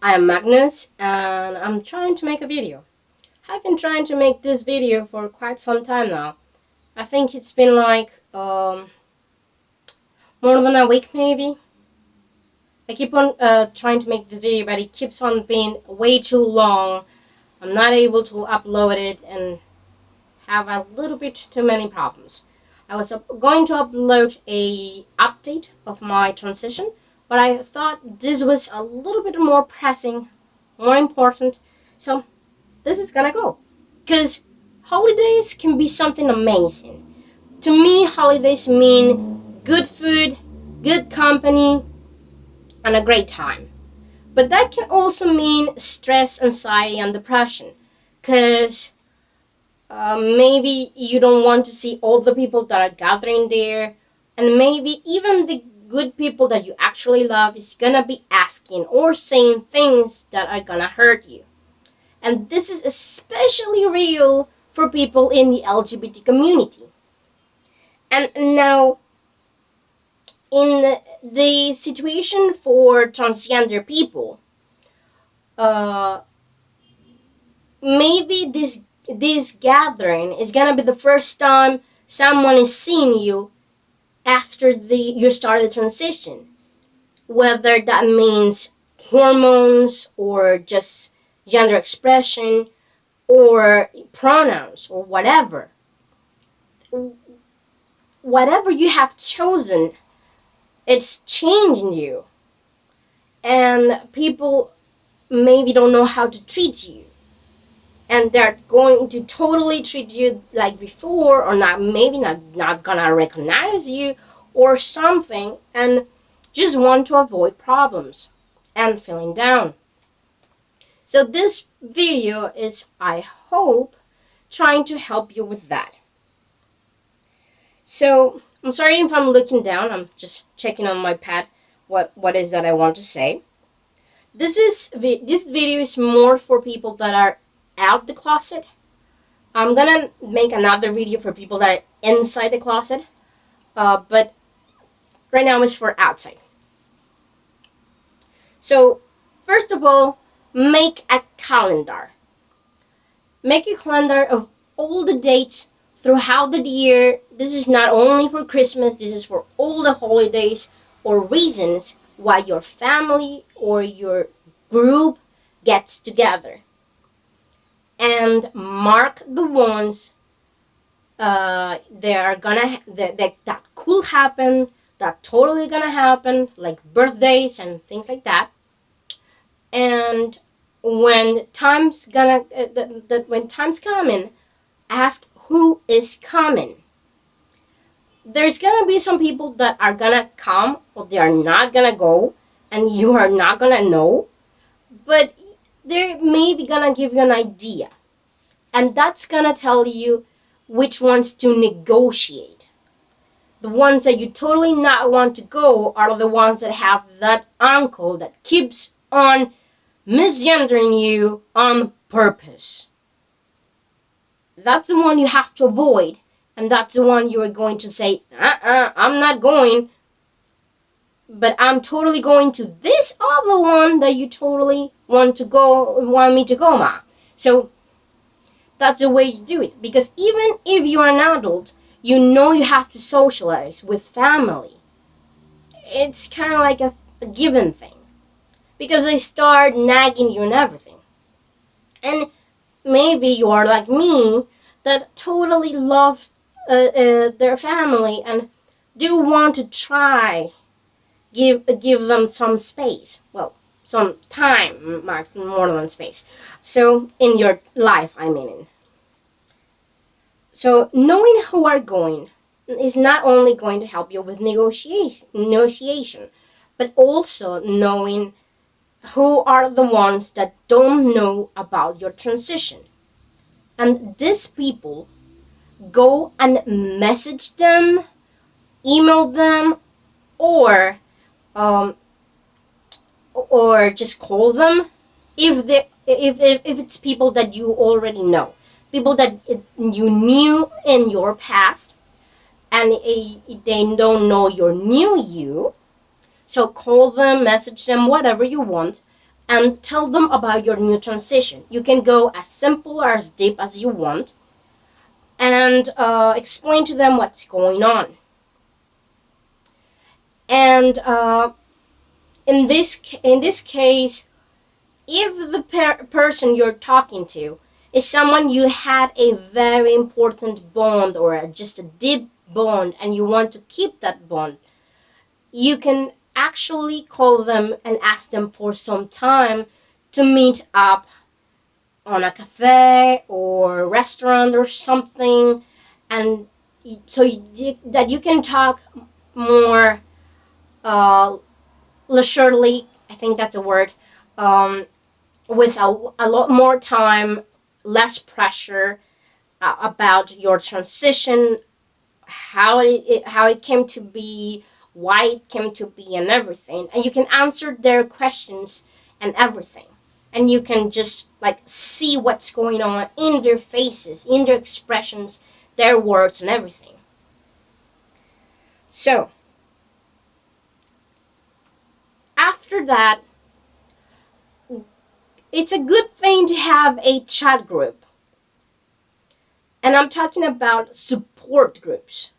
I am Magnus and I'm trying to make a video. I've been trying to make this video for quite some time now. I think it's been like more than a week maybe. I keep on trying to make this video, but it keeps on being way too long. I'm not able to upload it and have a little bit too many problems. I was going to upload a update of my transition, but I thought this was a little bit more pressing, more important, so this is gonna go. Because holidays can be something amazing. To me, holidays mean good food, good company, and a great time. But that can also mean stress, anxiety, and depression. Because maybe you don't want to see all the people that are gathering there, and maybe even the good people that you actually love is gonna be asking or saying things that are gonna hurt you. And this is especially real for people in the LGBT community. And now, in the situation for transgender people, uh, maybe this gathering is gonna be the first time someone is seeing you after you start the transition, whether that means hormones or just gender expression or pronouns or whatever you have chosen, it's changing you, and people maybe don't know how to treat you, and they're going to totally treat you like before, or not gonna recognize you or something, and just want to avoid problems and feeling down. So this video is, I hope, trying to help you with that. So I'm sorry if I'm looking down, I'm just checking on my pad what is that I want to say. This video is more for people that are out the closet. I'm gonna make another video for people that are inside the closet, but right now it's for outside. So first of all, make a calendar. Make a calendar of all the dates throughout the year. This is not only for Christmas, this is for all the holidays or reasons why your family or your group gets together. And mark the ones that could happen, that totally gonna happen, like birthdays and things like that. And when time's coming, ask who is coming. There's gonna be some people that are gonna come or they are not gonna go, and you are not gonna know, but they're maybe gonna give you an idea, and that's gonna tell you which ones to negotiate. The ones that you totally not want to go are the ones that have that uncle that keeps on misgendering you on purpose. That's the one you have to avoid, and that's the one you are going to say, I'm not going, but I'm totally going to this other one that you totally want me to go, ma. So that's the way you do it, because even if you are an adult, you know you have to socialize with family. It's kind of like a given thing, because they start nagging you and everything. And maybe you are like me, that totally loves their family and do want to try give them some space. Well, some time, more than space. So in your life, I mean. So knowing who are going is not only going to help you with negotiation, but also knowing who are the ones that don't know about your transition. And these people, go and message them, email them, or just call them if it's people that you already know, people that you knew in your past, and they don't know your new you. So call them, message them, whatever you want, and tell them about your new transition. You can go as simple or as deep as you want, and explain to them what's going on. And in this case, if the person you're talking to is someone you had a very important bond or just a deep bond and you want to keep that bond, you can actually call them and ask them for some time to meet up on a cafe or restaurant or something, and so that you can talk more uh, leisurely. I think that's a word. Um, with a lot more time, less pressure about your transition, how it came to be, why it came to be, and everything. And you can answer their questions and everything. And you can just like see what's going on in their faces, in their expressions, their words, and everything. So after that, it's a good thing to have a chat group. And I'm talking about support groups.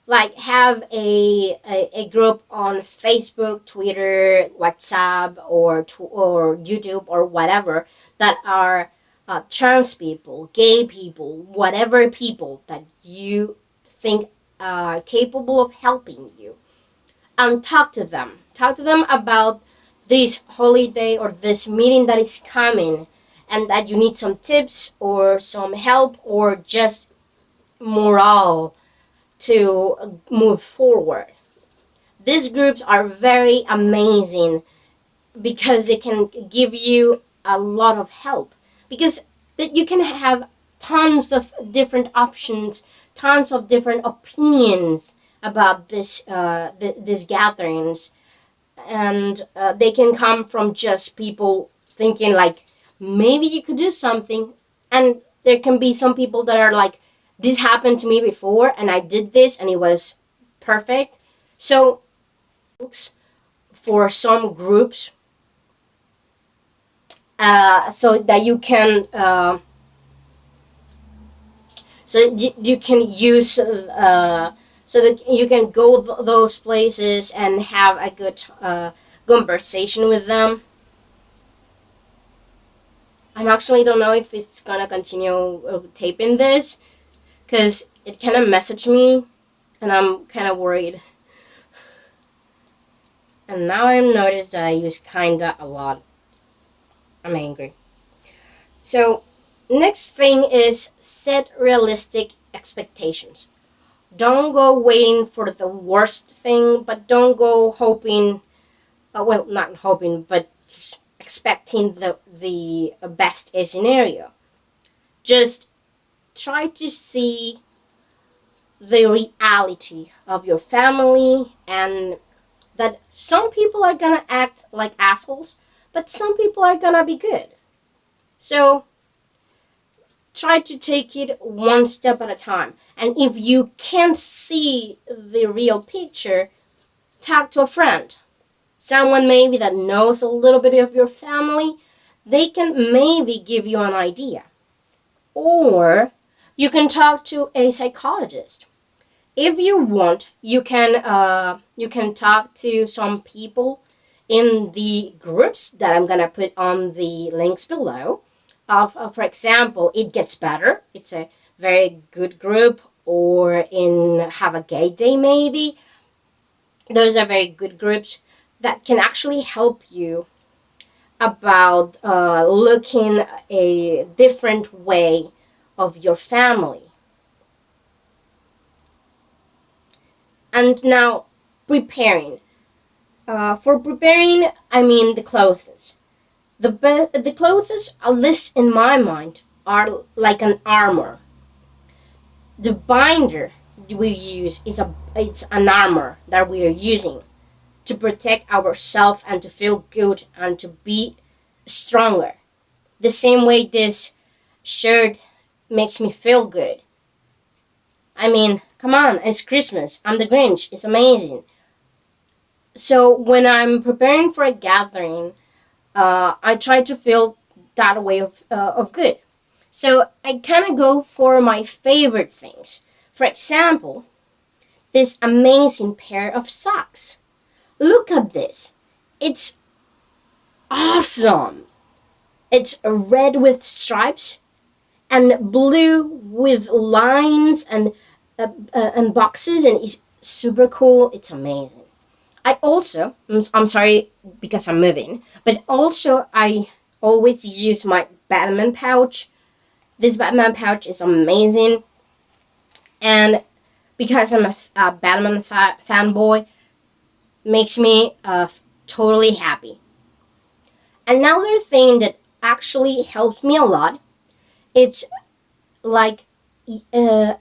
Like have a group on Facebook, Twitter, WhatsApp, or YouTube or whatever that are trans people, gay people, whatever people that you think are capable of helping you, and talk to them. Talk to them about this holiday or this meeting that is coming, and that you need some tips or some help or just morale to move forward. These groups are very amazing because they can give you a lot of help, because that you can have tons of different options, tons of different opinions about these gatherings, and they can come from just people thinking like maybe you could do something, and there can be some people that are like, this happened to me before and I did this and it was perfect. So for some groups, so that you can you can use so that you can go those places and have a good conversation with them. I'm actually don't know if it's gonna continue taping this, because it kind of messaged me and I'm kind of worried. And now I noticed that I use kinda a lot. I'm angry. So, next thing is set realistic expectations. Don't go waiting for the worst thing, but don't go hoping, well, not hoping, but just expecting the best case scenario. Just try to see the reality of your family, and that some people are gonna act like assholes, but some people are gonna be good. So try to take it one step at a time. And if you can't see the real picture, talk to a friend. Someone maybe that knows a little bit of your family. They can maybe give you an idea. Or you can talk to a psychologist. If you want, you can talk to some people in the groups that I'm gonna put on the links below. For example, It Gets Better. It's a very good group. Or in Have a Gay Day, maybe. Those are very good groups that can actually help you about looking a different way of your family. And now, preparing. For preparing, I mean the clothes. The clothes, at least in my mind, are like an armor. The binder we use it's an armor that we are using to protect ourselves and to feel good and to be stronger. The same way this shirt makes me feel good. I mean, come on, it's Christmas. I'm the Grinch. It's amazing. So when I'm preparing for a gathering, I try to feel that way of good. So I kind of go for my favorite things. For example, this amazing pair of socks. Look at this. It's awesome. It's red with stripes and blue with lines and boxes, and it's super cool. It's amazing. I also, I'm sorry because I'm moving, but also I always use my Batman pouch. This Batman pouch is amazing, and because I'm a Batman fanboy, makes me totally happy. Another thing that actually helps me a lot, it's like uh,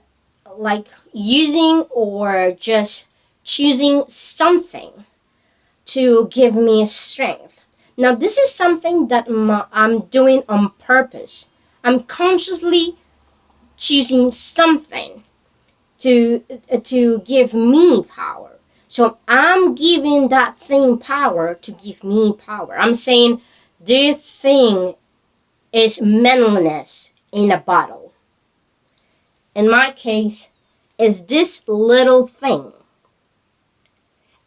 like using or just choosing something to give me strength. Now, this is something that I'm doing on purpose. I'm consciously choosing something to give me power. So I'm giving that thing power to give me power. I'm saying this thing is manliness in a bottle. In my case, is this little thing.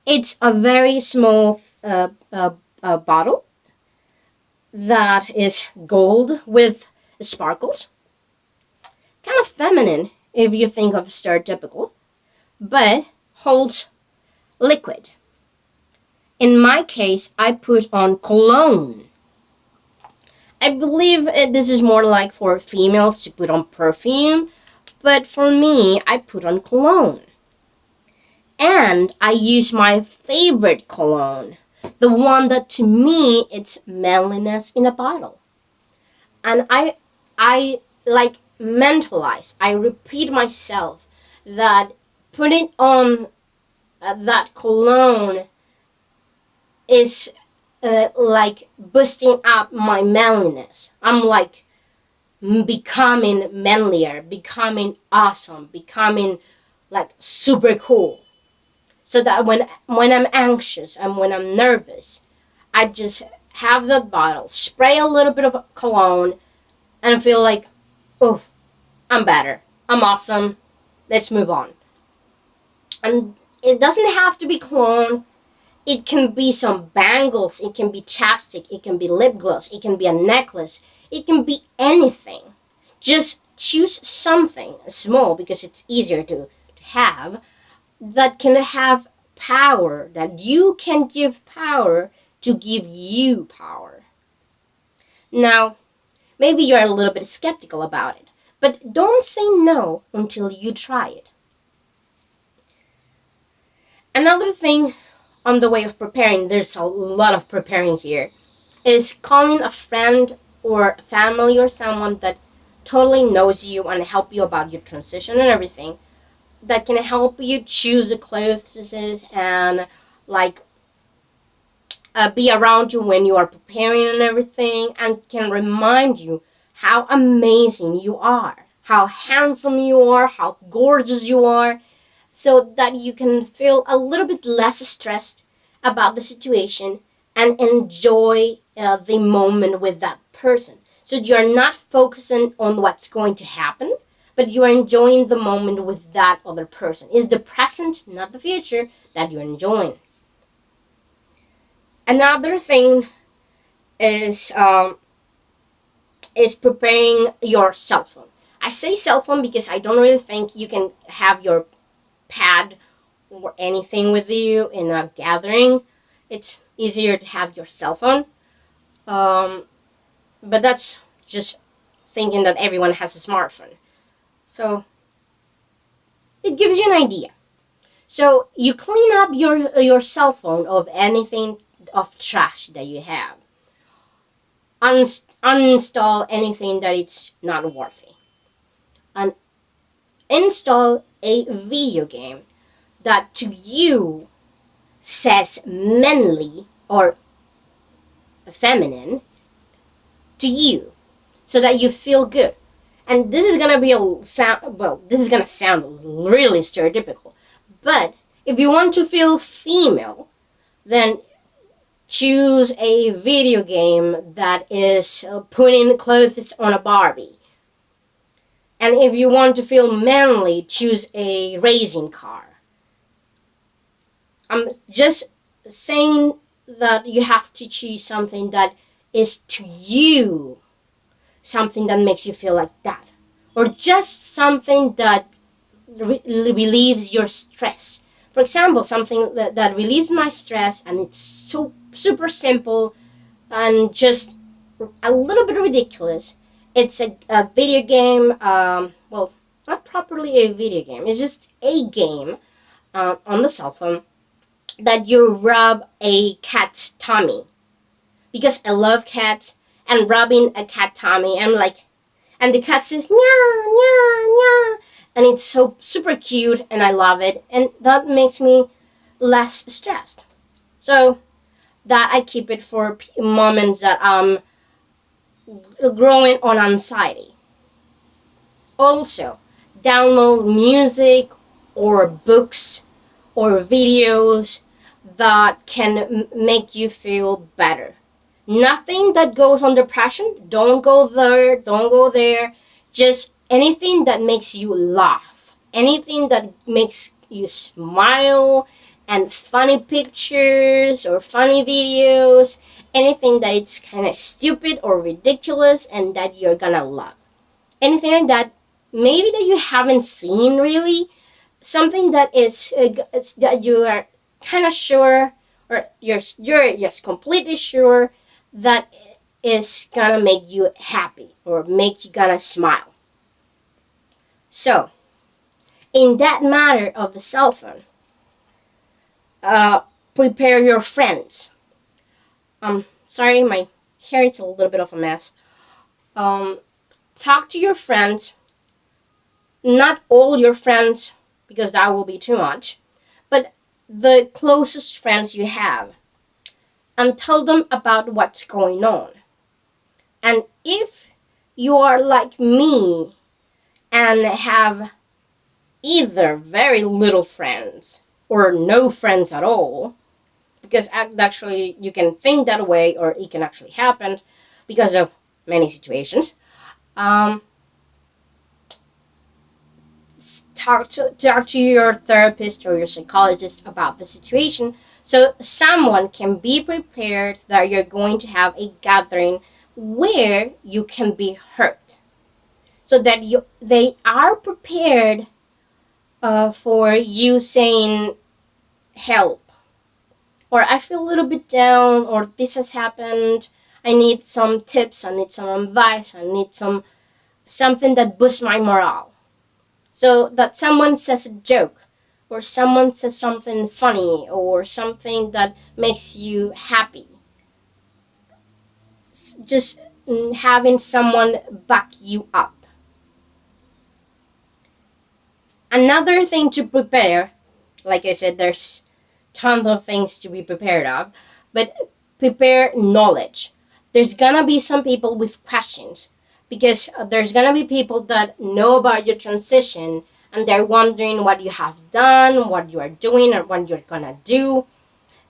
It's a very small bottle that is gold with sparkles. Kind of feminine if you think of stereotypical, but holds liquid. In my case, I put on cologne. I believe this is more like for females to put on perfume, but for me, I put on cologne. And I use my favorite cologne, the one that to me it's manliness in a bottle. And I like mentalize, I repeat myself that putting on that cologne is like boosting up my manliness. I'm like becoming manlier, becoming awesome, becoming like super cool. So that when I'm anxious and when I'm nervous, I just have the bottle, spray a little bit of cologne, and feel like, oof, I'm better. I'm awesome. Let's move on. And it doesn't have to be cologne. It can be some bangles. It can be chapstick. It can be lip gloss. It can be a necklace. It can be anything. Just choose something small because it's easier to have that can have power, that you can give power to give you power. Now, maybe you're a little bit skeptical about it, but don't say no until you try it. Another thing on the way of preparing, there's a lot of preparing here, is calling a friend or family or someone that totally knows you and help you about your transition and everything, that can help you choose the clothes and like be around you when you are preparing and everything, and can remind you how amazing you are, how handsome you are, how gorgeous you are, so that you can feel a little bit less stressed about the situation and enjoy the moment with that person. So you're not focusing on what's going to happen, but you are enjoying the moment with that other person. It's the present, not the future, that you're enjoying. Another thing is preparing your cell phone. I say cell phone because I don't really think you can have your pad or anything with you in a gathering. It's easier to have your cell phone. But that's just thinking that everyone has a smartphone. So it gives you an idea. So you clean up your cell phone of anything of trash that you have. Uninstall anything that it's not worthy. And install a video game that to you says manly or feminine to you, so that you feel good. And this is gonna be a sound. Well, this is gonna sound really stereotypical, but if you want to feel female, then choose a video game that is putting clothes on a Barbie. And if you want to feel manly, choose a racing car. I'm just saying that you have to choose something that is to you, something that makes you feel like that, or just something that relieves your stress. For example, something that relieves my stress, and it's so super simple and just a little bit ridiculous. It's a video game. Well, not properly a video game. It's just a game on the cell phone that you rub a cat's tummy, because I love cats, and rubbing a cat tummy and like, and the cat says nya nya nya, and it's so super cute and I love it, and that makes me less stressed. So that I keep it for moments that I'm growing on anxiety. Also, download music or books or videos that can make you feel better. Nothing that goes on depression. Don't go there. Don't go there. Just anything that makes you laugh. Anything that makes you smile, and funny pictures or funny videos. Anything that it's kind of stupid or ridiculous and that you're gonna love. Anything like that, maybe that you haven't seen really, something that is it's that you are kind of sure, or you're just completely sure that is gonna make you happy or make you gonna smile. So in that matter of the cell phone, prepare your friends. Sorry, my hair is a little bit of a mess. um Talk to your friends, not all your friends, because that will be too much, but the closest friends you have, and tell them about what's going on. And if you are like me and have either very little friends or no friends at all, because actually you can think that way, or it can actually happen because of many situations, um, talk to your therapist or your psychologist about the situation, so someone can be prepared that you're going to have a gathering where you can be hurt, so that they are prepared for you saying help, or I feel a little bit down, or this has happened, I need some tips, I need some advice, I need something that boosts my morale. So that someone says a joke, or someone says something funny, or something that makes you happy. Just having someone back you up. Another thing to prepare, like I said, there's tons of things to be prepared of, but prepare knowledge. There's gonna be some people with questions, because there's gonna be people that know about your transition, and they're wondering what you have done, what you are doing, or what you're gonna do.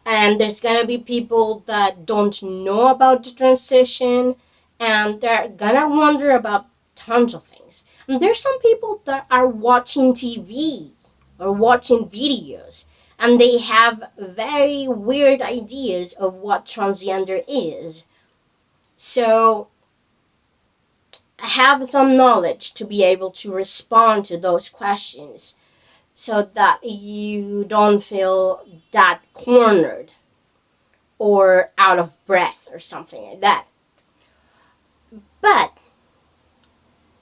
And there's gonna be people that don't know about the transition, and they're gonna wonder about tons of things. And there's some people that are watching TV or watching videos, and they have very weird ideas of what transgender is. So have some knowledge to be able to respond to those questions, so that you don't feel that cornered or out of breath or something like that. But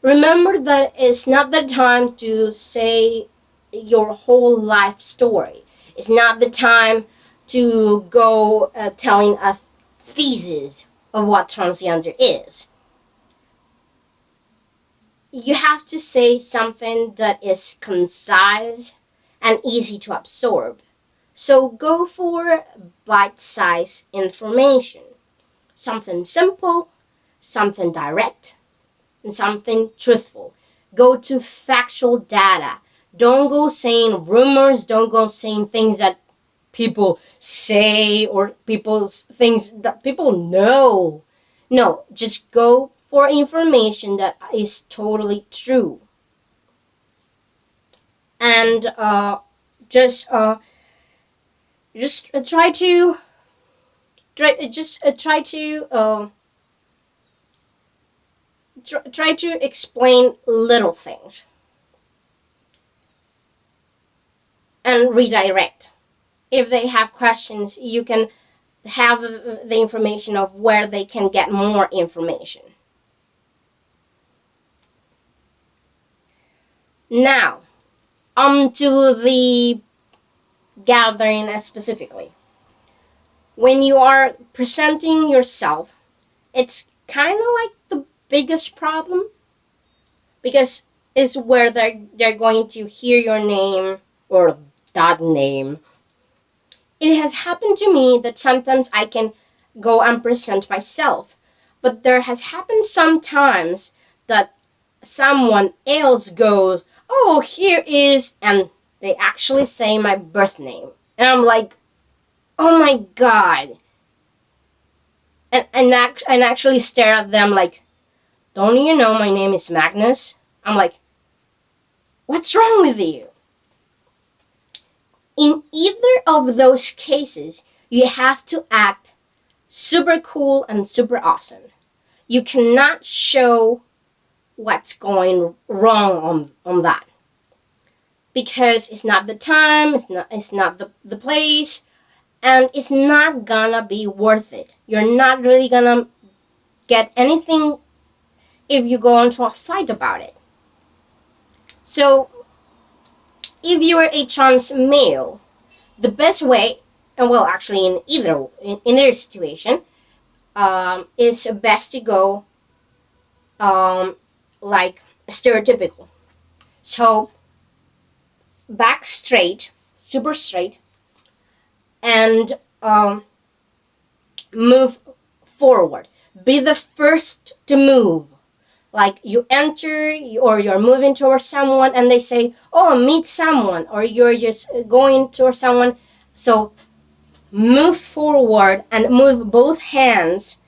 remember that it's not the time to say your whole life story. It's not the time to go telling a thesis of what transgender is. You have to say something that is concise and easy to absorb. So go for bite-sized information. Something simple, something direct, and something truthful. Go to factual data. Don't go saying rumors, don't go saying things that people say or people's things that people know. No, just go for information that is totally true. And just try to try to try to explain little things and redirect. If they have questions, you can have the information of where they can get more information. Now, on to the gathering specifically. When you are presenting yourself, it's kind of like the biggest problem because it's where they're going to hear your name or that name. It has happened to me that sometimes I can go and present myself, but there has happened sometimes that someone else goes, "Oh, here is," and they actually say my birth name. And I'm like, "Oh my god." And actually stare at them like, "Don't you know my name is Magnus?" I'm like, "What's wrong with you?" In either of those cases, you have to act super cool and super awesome. You cannot show what's going wrong on that. Because it's not the time, it's not the place, and it's not gonna be worth it. You're not really gonna get anything if you go into a fight about it. So if you're a trans male, the best way, and well, actually in either situation, is best to go like stereotypical. So back straight, super straight, and move forward. Be the first to move. Like you enter or you're moving towards someone and they say, "Oh, meet someone," or you're just going towards someone. So move forward and move both hands.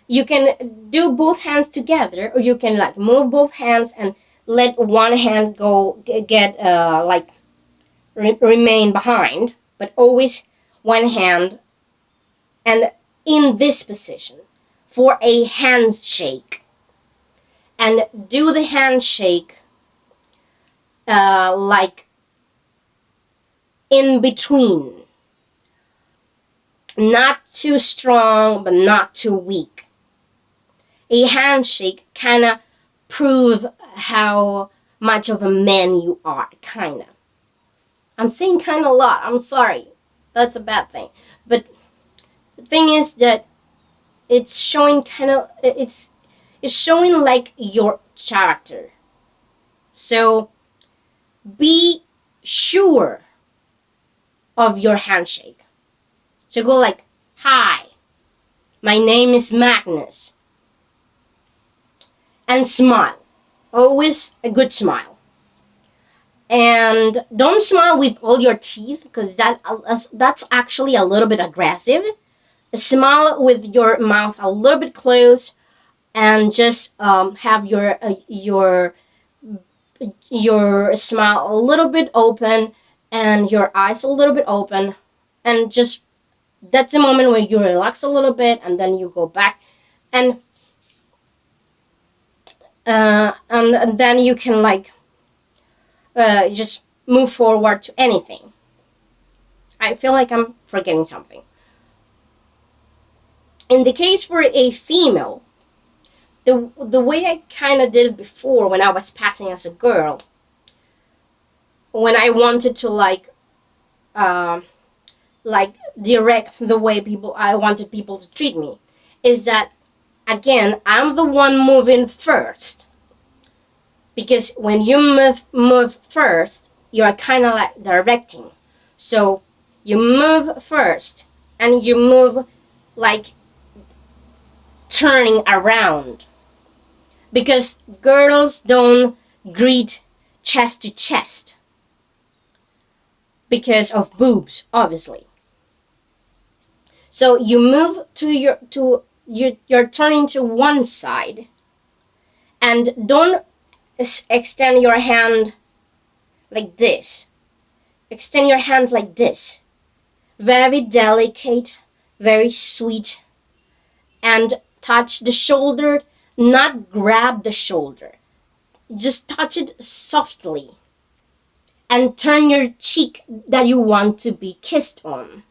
You can do both hands together, or you can like move both hands and let one hand go get like remain behind, but always one hand and in this position for a handshake. And do the handshake like in between. Not too strong, but not too weak. A handshake kind of prove how much of a man you are, kind of. I'm saying kind of a lot. I'm sorry. That's a bad thing. But the thing is that it's showing it's showing like your character. So be sure of your handshake. So go like, "Hi, my name is Magnus." And smile. Always a good smile. And don't smile with all your teeth because that's actually a little bit aggressive. Smile with your mouth a little bit closed and just have your smile a little bit open and your eyes a little bit open, and just that's the moment where you relax a little bit and then you go back and then you can like just move forward to anything. I feel like I'm forgetting something. In the case for a female, the way I kind of did it before when I was passing as a girl, when I wanted to like direct the way I wanted people to treat me, is that again I'm the one moving first, because when you move first, you are kind of like directing. So you move first and you move like turning around, because girls don't greet chest to chest because of boobs, obviously. So you move you're turning to one side, and don't extend your hand like this. Extend your hand like this. Very delicate, very sweet, and touch the shoulder, not grab the shoulder. Just touch it softly and turn your cheek that you want to be kissed on.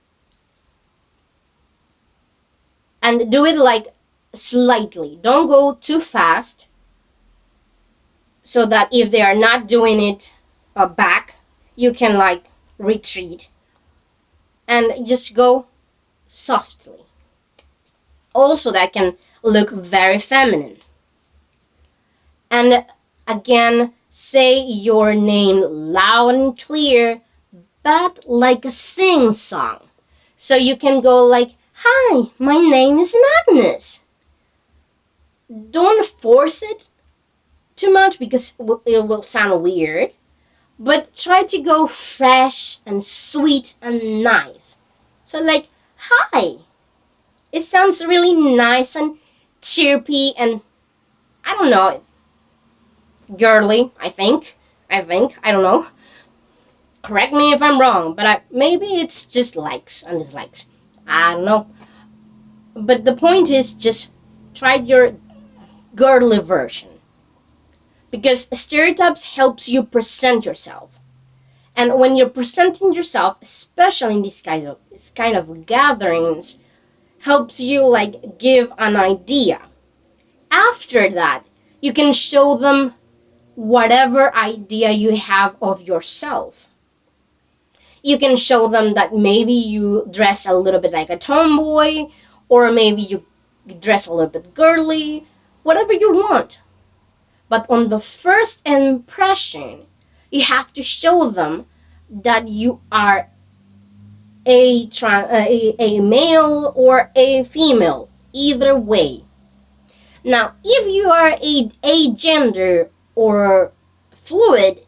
And do it like slightly. Don't go too fast so that if they are not doing it back, you can like retreat and just go softly. Also, that can look very feminine. And again, say your name loud and clear, but like a sing song. So you can go like, "Hi, my name is Magnus." Don't force it too much because it will sound weird, but try to go fresh and sweet and nice. So like, "Hi." It sounds really nice and chirpy and I don't know, girly, I think. I don't know. Correct me if I'm wrong, but maybe it's just likes and dislikes. I don't know. But the point is just try your girly version. Because stereotypes helps you present yourself. And when you're presenting yourself, especially in this kind of gatherings, helps you like give an idea. After that, you can show them whatever idea you have of yourself. You can show them that maybe you dress a little bit like a tomboy, or maybe you dress a little bit girly, whatever you want. But on the first impression, you have to show them that you are a male or a female, either way. Now, if you are a gender or fluid,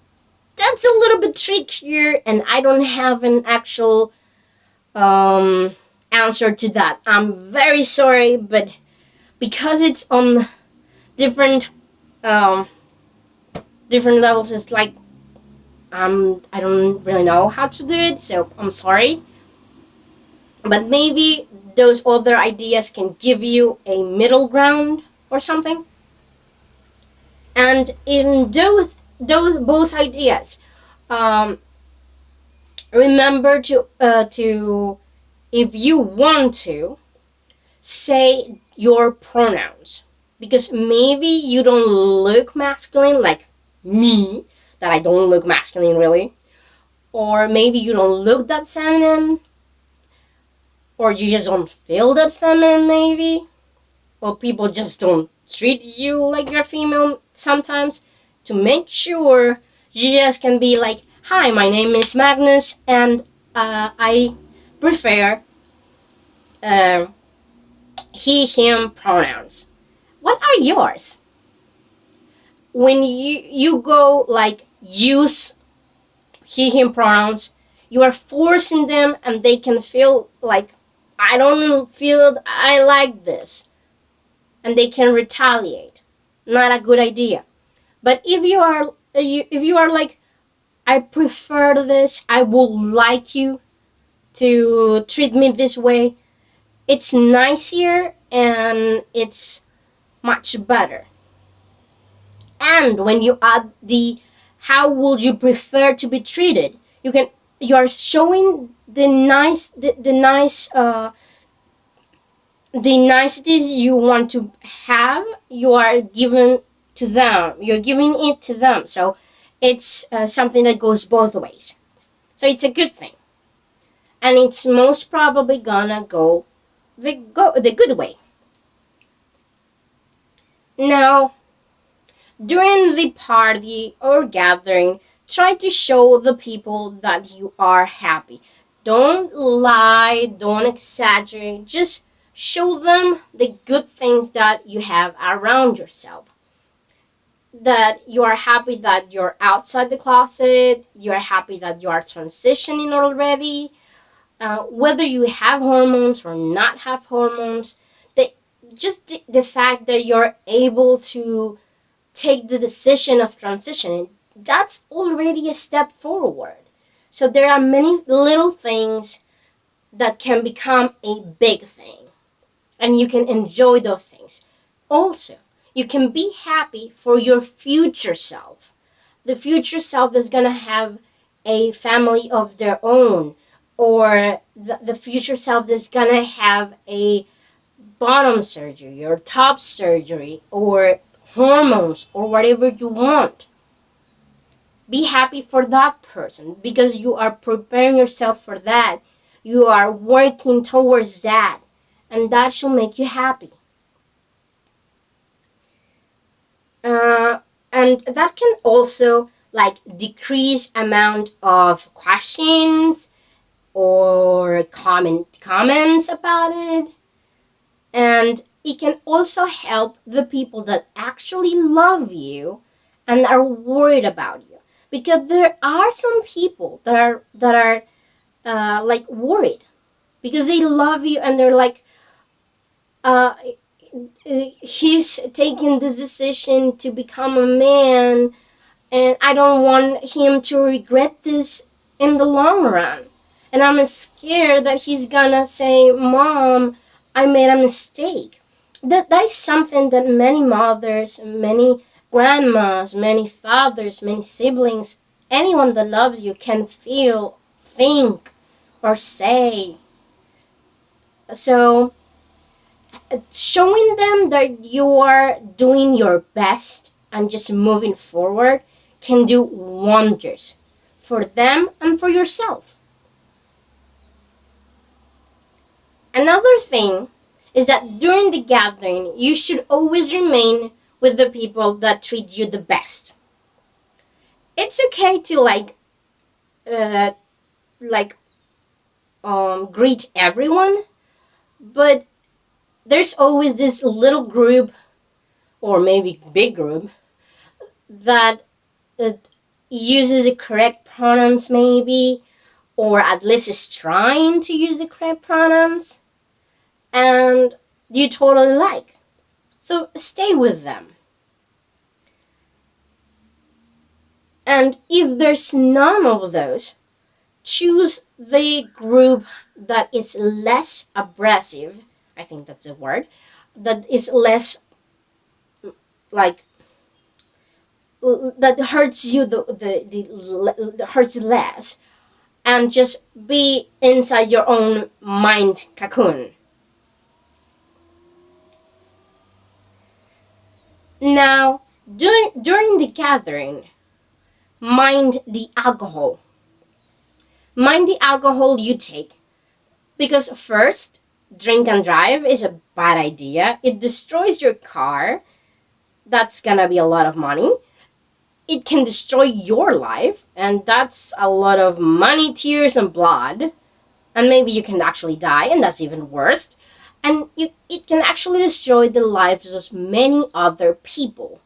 that's a little bit trickier, and I don't have an actual answer to that. I'm very sorry, but because it's on different um, different levels, it's like I don't really know how to do it, so I'm sorry. But maybe those other ideas can give you a middle ground or something. And in those both ideas, um, remember to if you want to say your pronouns, because maybe you don't look masculine like me, that I don't look masculine really, or maybe you don't look that feminine, or you just don't feel that feminine maybe, or people just don't treat you like you're female sometimes. To make sure, you just can be like, "Hi, my name is Magnus, and I prefer uh, he, him pronouns. What are yours?" When you go like use he, him pronouns, you are forcing them, and they can feel like, "I don't feel I like this," and they can retaliate. Not a good idea. But if you are like, "I prefer this, I would like you to treat me this way," it's nicer and it's much better. And when you add the "how would you prefer to be treated," you're showing the niceties you want to have. You are giving to them, you're giving it to them, so it's something that goes both ways. So it's a good thing, and it's most probably gonna go the good way. Now, during the party or gathering, try to show the people that you are happy. Don't lie, don't exaggerate, just show them the good things that you have around yourself. That you are happy that you're outside the closet, you're happy that you are transitioning already, whether you have hormones or not have hormones, the, just the fact that you're able to take the decision of transitioning, that's already a step forward. So there are many little things that can become a big thing, and you can enjoy those things. Also, you can be happy for your future self. The future self is going to have a family of their own, or the future self is going to have a bottom surgery or top surgery or hormones or whatever you want. Be happy for that person because you are preparing yourself for that. You are working towards that, and that should make you happy. uh, and that can also like decrease amount of questions or comments about it, and it can also help the people that actually love you and are worried about you, because there are some people that are like worried because they love you and they're like, uh, he's taking this decision to become a man, and I don't want him to regret this in the long run. And I'm scared that he's gonna say, "Mom, I made a mistake." That is something that many mothers, many grandmas, many fathers, many siblings, anyone that loves you can feel, think, or say. So showing them that you are doing your best and just moving forward can do wonders for them and for yourself. Another thing is that during the gathering, you should always remain with the people that treat you the best. It's okay to uh, like greet everyone, but there's always this little group or maybe big group that uses the correct pronouns, maybe, or at least is trying to use the correct pronouns, and you totally like. So stay with them. And if there's none of those, choose the group that is less abrasive. I think that's the word. That is less like that hurts you the hurts less, and just be inside your own mind cocoon. Now, during the gathering, mind the alcohol. Mind the alcohol you take. Because first, drink and drive is a bad idea. It destroys your car. That's gonna be a lot of money. It can destroy your life, and that's a lot of money, tears, and blood. And maybe you can actually die, and that's even worse. And it can actually destroy the lives of many other people.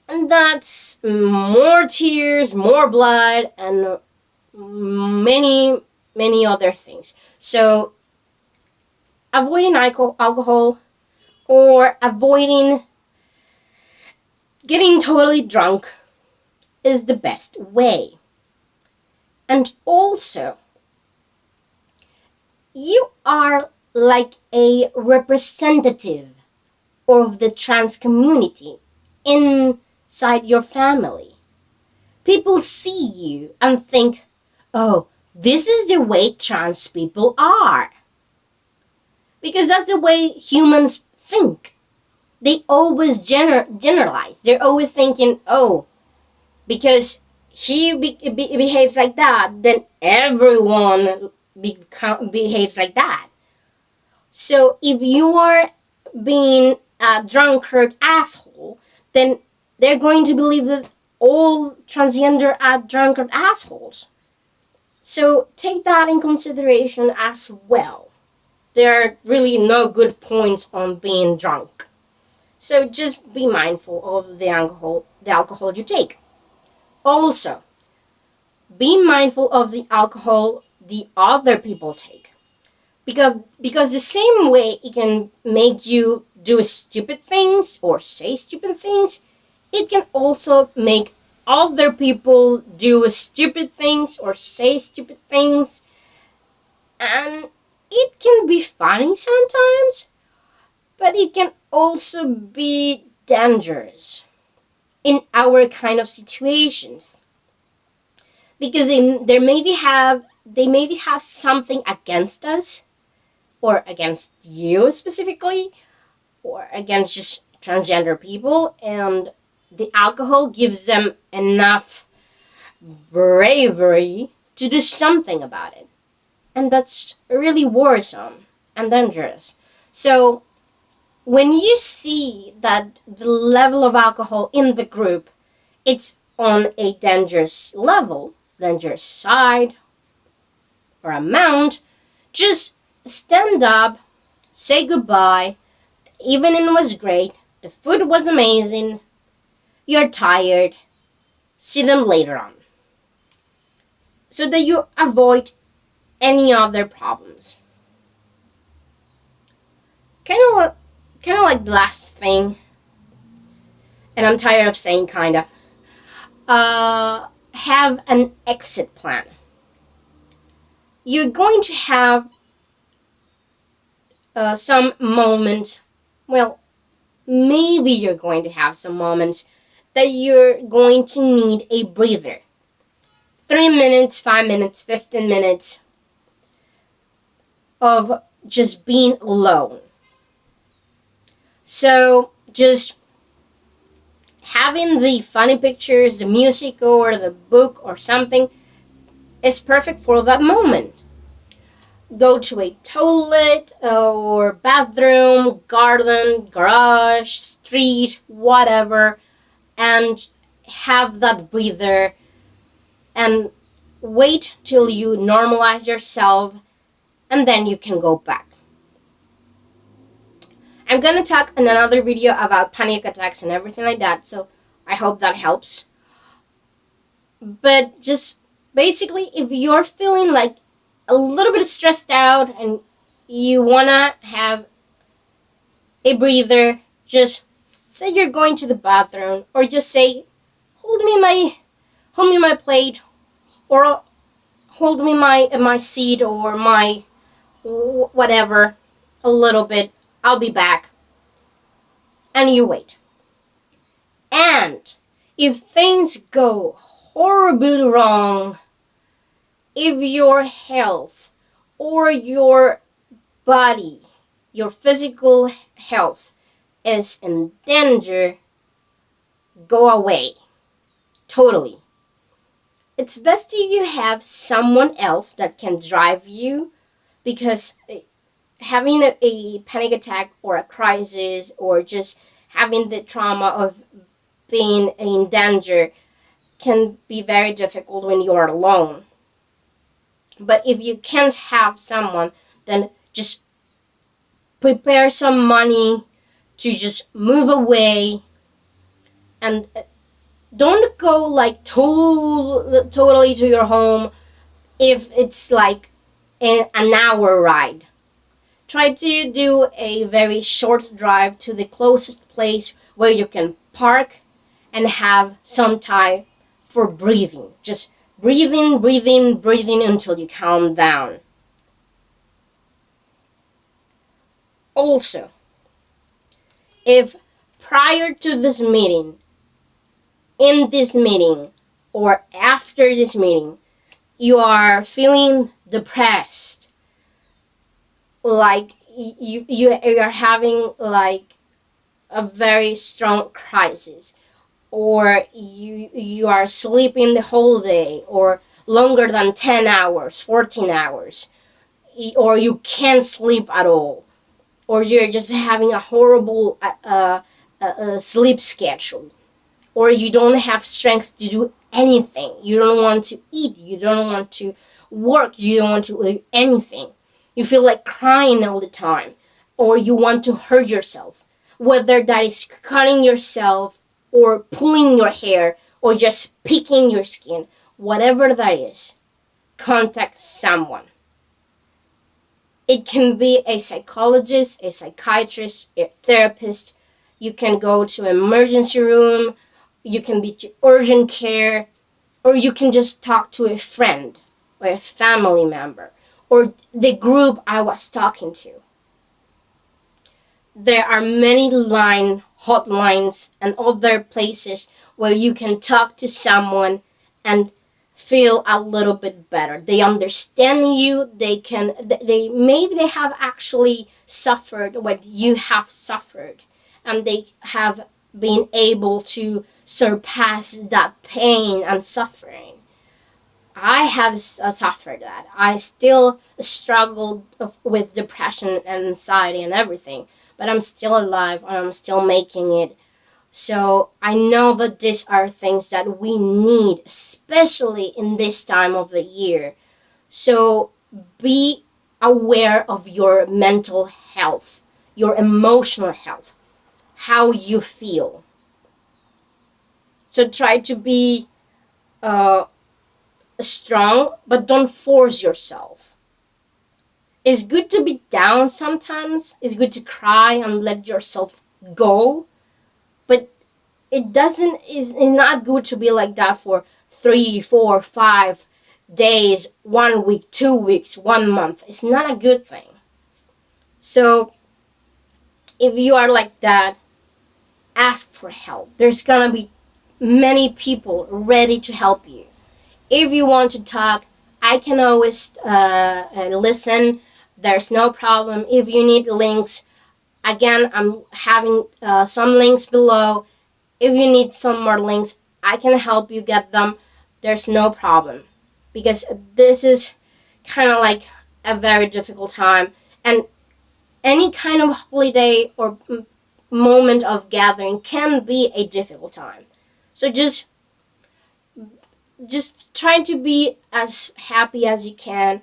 And that's more tears, more blood, and many, many other things. So, avoiding alcohol or avoiding getting totally drunk is the best way. And also, you are like a representative of the trans community inside your family. People see you and think, oh, this is the way trans people are. Because that's the way humans think. They always generalize. They're always thinking, oh, because he behaves like that, then everyone behaves like that. So if you are being a drunkard asshole, then they're going to believe that all transgender are drunkard assholes. So take that in consideration as well. There are really no good points on being drunk. So just be mindful of the alcohol you take. Also, be mindful of the alcohol the other people take. Because the same way it can make you do stupid things or say stupid things, it can also make other people do stupid things or say stupid things. And it can be funny sometimes, but it can also be dangerous in our kind of situations, because they maybe have something against us, or against you specifically, or against just transgender people, and the alcohol gives them enough bravery to do something about it. And that's really worrisome and dangerous. So when you see that the level of alcohol in the group, it's on a dangerous level, dangerous side or amount, just stand up, say goodbye. The evening was great, the food was amazing, you're tired, see them later on, so that you avoid any other problems. Kind of like the last thing, and I'm tired of saying kinda. Have an exit plan. You're going to have some moments. Well, maybe you're going to have some moments that you're going to need a breather. 3 minutes, 5 minutes, 15 minutes of just being alone. So just having the funny pictures, the music, or the book or something is perfect for that moment. Go to a toilet or bathroom, garden, garage, street, whatever, and have that breather and wait till you normalize yourself, and then you can go back. I'm gonna talk in another video about panic attacks and everything like that, so I hope that helps. But just basically, if you're feeling like a little bit stressed out and you wanna have a breather, just say you're going to the bathroom, or just say, hold me my plate, or hold me my seat, or my whatever, a little bit. I'll be back. And you wait. And if things go horribly wrong, if your health or your body, your physical health is in danger, go away. Totally. It's best if you have someone else that can drive you, because having a panic attack or a crisis, or just having the trauma of being in danger, can be very difficult when you are alone. But if you can't have someone, then just prepare some money to just move away, and don't go like totally to your home if it's like an hour ride. Try to do a very short drive to the closest place where you can park and have some time for breathing. Just breathing until you calm down. Also, if prior to this meeting, in this meeting, or after this meeting, you are feeling depressed, like you are having like a very strong crisis, or you are sleeping the whole day, or longer than 10 hours, 14 hours, or you can't sleep at all, or you're just having a horrible sleep schedule, or you don't have strength to do anything, you don't want to eat, you don't want to work, you don't want to do anything, you feel like crying all the time, or you want to hurt yourself, whether that is cutting yourself, or pulling your hair, or just picking your skin, whatever that is, contact someone. It can be a psychologist, a psychiatrist, a therapist. You can go to an emergency room. You can be to urgent care, or you can just talk to a friend or a family member or the group I was talking to. There are many hotlines, and other places where you can talk to someone and feel a little bit better. They understand you. They maybe they have actually suffered what you have suffered, and they have been able to surpass that pain and suffering. I have suffered that. I still struggle with depression and anxiety and everything, but I'm still alive and I'm still making it. So I know that these are things that we need, especially in this time of the year. So be aware of your mental health, your emotional health, how you feel. So try to be uh, strong, but don't force yourself. It's good to be down sometimes. It's good to cry and let yourself go, but it's not good to be like that for 3, 4, 5 days, 1 week, 2 weeks, 1 month. It's not a good thing. So if you are like that, ask for help. There's gonna be many people ready to help you. If you want to talk, I can always listen. There's no problem. If you need links, again, I'm having some links below. If you need some more links, I can help you get them. There's no problem, because this is kind of like a very difficult time, and any kind of holiday or moment of gathering can be a difficult time. So just try to be as happy as you can.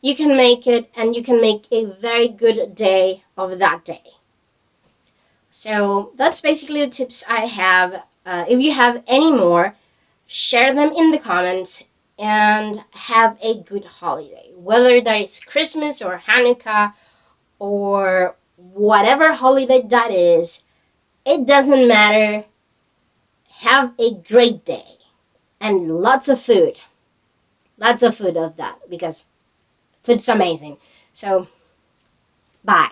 You can make it, and you can make a very good day of that day. So that's basically the tips I have. If you have any more, share them in the comments, and have a good holiday. Whether that is Christmas or Hanukkah or whatever holiday that is, it doesn't matter. Have a great day and lots of food. Lots of food of that, because food's amazing. So, bye.